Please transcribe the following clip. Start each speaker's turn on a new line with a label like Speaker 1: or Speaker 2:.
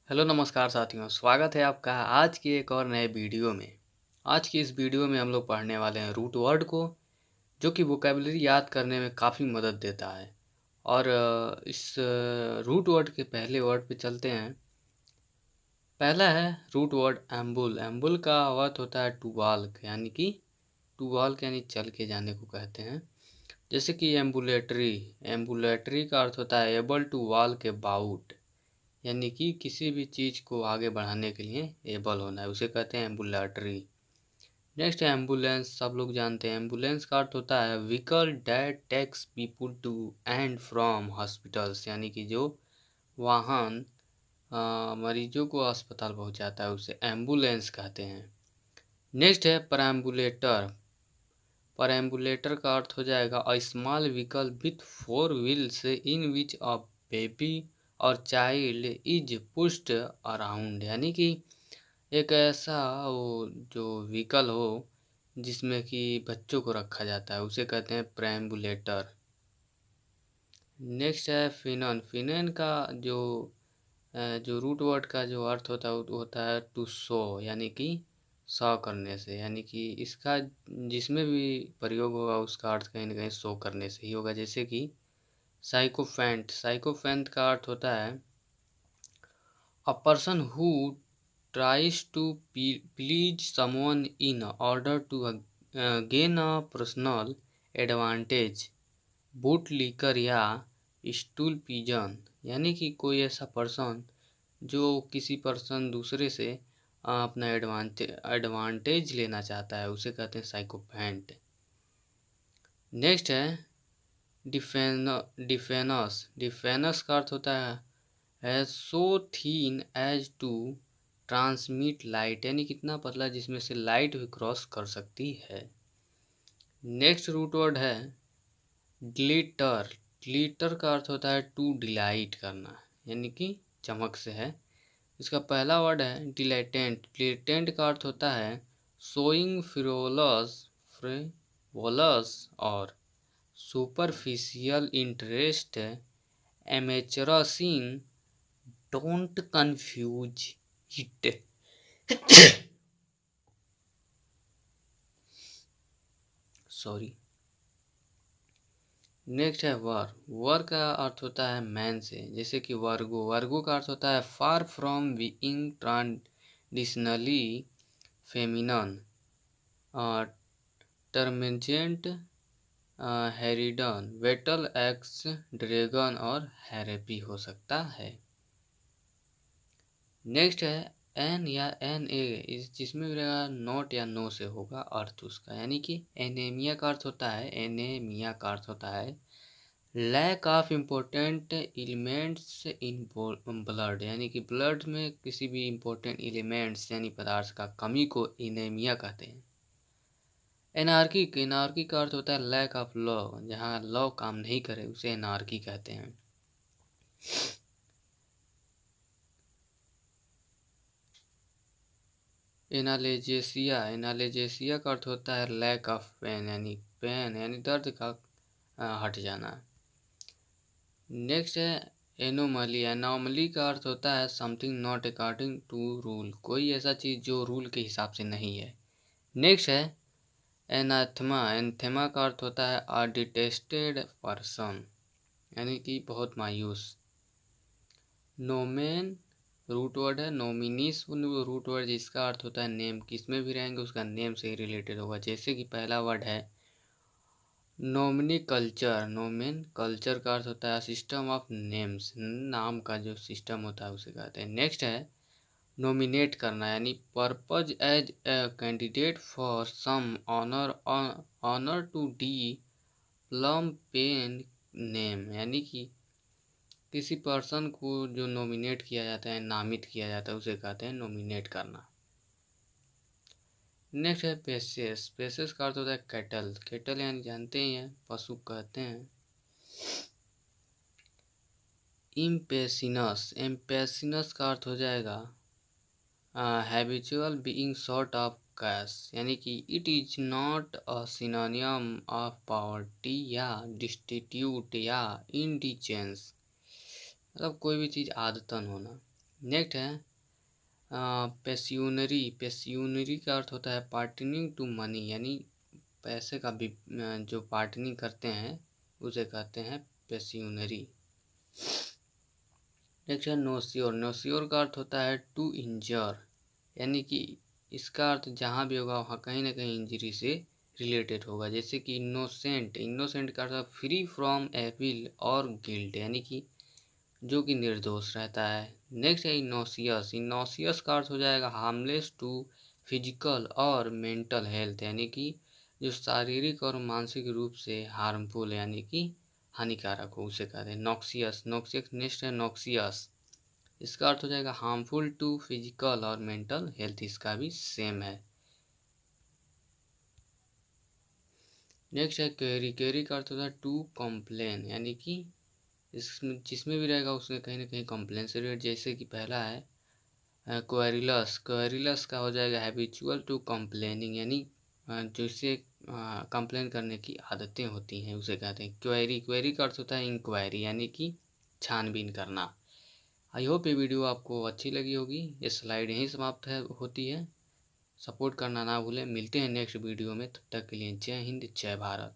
Speaker 1: Hello नमस्कार साथियों, स्वागत है आपका आज की एक और नए वीडियो में। आज की इस वीडियो में हम लोग पढ़ने वाले हैं रूट वर्ड को, जो कि वोकेबलरी याद करने में काफ़ी मदद देता है। और इस रूट वर्ड के पहले वर्ड पे चलते हैं। पहला है रूट वर्ड एम्बुल। एम्बुल का अर्थ होता है टू वॉक, यानी कि टू वॉक यानी चल के जाने को कहते हैं। जैसे कि एम्बुलेटरी। एम्बुलेटरी का अर्थ होता है एबल टू वॉक अबाउट, यानी कि किसी भी चीज़ को आगे बढ़ाने के लिए एबल होना है, उसे कहते हैं एम्बुलेटरी। नेक्स्ट है एम्बुलेंस। सब लोग जानते हैं एम्बुलेंस का अर्थ होता है vehicle that takes people to and from hospitals, यानी कि जो वाहन मरीजों को अस्पताल पहुंचाता है उसे एम्बुलेंस कहते हैं। नेक्स्ट है परएम्बुलेटर। परएम्बुलेटर का अर्थ हो जाएगा a small vehicle with four wheels in which a baby और चाइल्ड इज पुश्ड अराउंड, यानी कि एक ऐसा वो जो व्हीकल हो जिसमें कि बच्चों को रखा जाता है उसे कहते हैं परएम्बुलेटर। नेक्स्ट है फिनन। फिनन का जो रूट वर्ड का जो अर्थ होता है वो होता है टू शो, यानी कि शो करने से, यानी कि इसका जिसमें भी प्रयोग होगा उसका अर्थ कहीं ना कहीं शो करने से ही होगा। जैसे कि साइकोफेंट। साइकोफेंट का अर्थ होता है a person who tries to please someone in order to gain a personal advantage, boot liquor या स्टूल पिजन, यानी कि कोई ऐसा पर्सन जो किसी पर्सन दूसरे से अपना एडवांटेज लेना चाहता है उसे कहते हैं साइकोपैंट। नेक्स्ट है डिफेनस। डिफेनस का अर्थ होता है सो थीन एज टू ट्रांसमिट लाइट, यानी कितना पतला जिसमें से लाइट भी क्रॉस कर सकती है। नेक्स्ट रूट वर्ड है ग्लिटर। ग्लिटर का अर्थ होता है टू डिलाइट करना, यानी कि चमक से है। इसका पहला वर्ड है डिलेटेंट। डिलेटेंट का अर्थ होता है शोइंग फ्रिवोलस और superficial interest, amateurish, don't confuse it. Sorry. Next है वर। वर का अर्थ होता है मैन से, जैसे कि वर्गो। वर्गो का अर्थ होता है far from being traditionally feminine, termagant, harridan, battle axe, dragon और हैरेपी हो सकता है। नेक्स्ट है एन या एन ए, इस जिसमें भी रहेगा नॉट या नो से होगा अर्थ उसका, यानी कि एनेमिया का अर्थ होता है एनेमिया का अर्थ होता है lack of important elements in blood, यानी कि ब्लड में किसी भी इम्पोर्टेंट एलिमेंट्स यानी पदार्थ का कमी को एनेमिया कहते हैं। एनार्की। एनार्की का अर्थ होता है लैक ऑफ लॉ, जहाँ लॉ काम नहीं करे उसे एनार्की कहते हैं। एनालेजेसिया। एनालेजेसिया का अर्थ होता है लैक ऑफ पेन, यानी दर्द का हट जाना। नेक्स्ट है एनोमली। एनोमली का अर्थ होता है something not according to rule, कोई ऐसा चीज़ जो रूल के हिसाब से नहीं है। नेक्स्ट है एनाथेमा। एनाथेमा का अर्थ होता है अ डिटेस्टेड पर्सन, यानी कि बहुत मायूस। नोमेन रूट वर्ड है। नोमिनीस रूट वर्ड जिसका अर्थ होता है नेम, किसमें भी रहेंगे उसका नेम से ही रिलेटेड होगा। जैसे कि पहला वर्ड है नोमिनी कल्चर। नोमेन कल्चर का अर्थ होता है सिस्टम ऑफ नेम्स, नाम का जो सिस्टम होता है उसे कहते हैं। नेक्स्ट है नोमिनेट करना, यानी purpose as a candidate for some honour to de plume pen name, यानी कि किसी पर्सन को जो नॉमिनेट किया जाता है, नामित किया जाता है उसे कहते हैं नॉमिनेट करना। नेक्स्ट है पेसेस। पेसेस का अर्थ होता है कैटल। कैटल यानी जानते ही हैं पशु कहते हैं। इम्पेसिनस। इम्पेसिनस का अर्थ हो जाएगा habitual being short of cash, यानी कि it is not a सिनोनियम of poverty या डिस्टिट्यूट या इंडिजेंस, मतलब कोई भी चीज़ आदतन होना। नेक्स्ट है पेस्यूनरी। पेस्यूनरी का अर्थ होता है पार्टनिंग टू मनी, यानी पैसे का भी जो पार्टनिंग करते हैं उसे कहते हैं पेस्यूनरी। नेक्स्ट है नोश्योर। नोश्योर का अर्थ होता है टू इंजर, यानी कि इसका अर्थ जहाँ भी होगा वहाँ कहीं ना कहीं इंजरी से रिलेटेड होगा। जैसे कि इनोसेंट। इनोसेंट का अर्थ फ्री फ्रॉम एविल और गिल्ट, यानी कि जो कि निर्दोष रहता है। नेक्स्ट है इनोसियस। इनोसियस का अर्थ हो जाएगा हार्मलेस टू फिजिकल और मेंटल हेल्थ, यानी कि जो शारीरिक और मानसिक रूप से हार्मफुल यानी कि हानिकारक हो उसे कहते हैं नॉक्सियस। नॉक्सियस नेक्स्ट है नॉक्सियस। इसका अर्थ हो जाएगा हार्मफुल टू फिजिकल और मेंटल हेल्थ, इसका भी सेम है। नेक्स्ट है क्वेरी। क्वेरी का अर्थ होता है टू कॉम्प्लेन, यानी कि इसमें जिसमें भी रहेगा उसमें कहीं ना कहीं कॉम्प्लेन से रिलेटेड। जैसे कि पहला है क्वेरीलस। क्वेरीलस का हो जाएगा हैबिचुअल टू कंप्लेनिंग, यानी जिससे कंप्लेन करने की आदतें होती हैं उसे कहते हैं क्वेरी। क्वेरी का अर्थ होता है इंक्वायरी, यानी कि छानबीन करना। आई होप ये वीडियो आपको अच्छी लगी होगी। ये स्लाइड यहीं समाप्त होती है। सपोर्ट करना ना भूलें। मिलते हैं नेक्स्ट वीडियो में, तब तक के लिए जय हिंद जय भारत।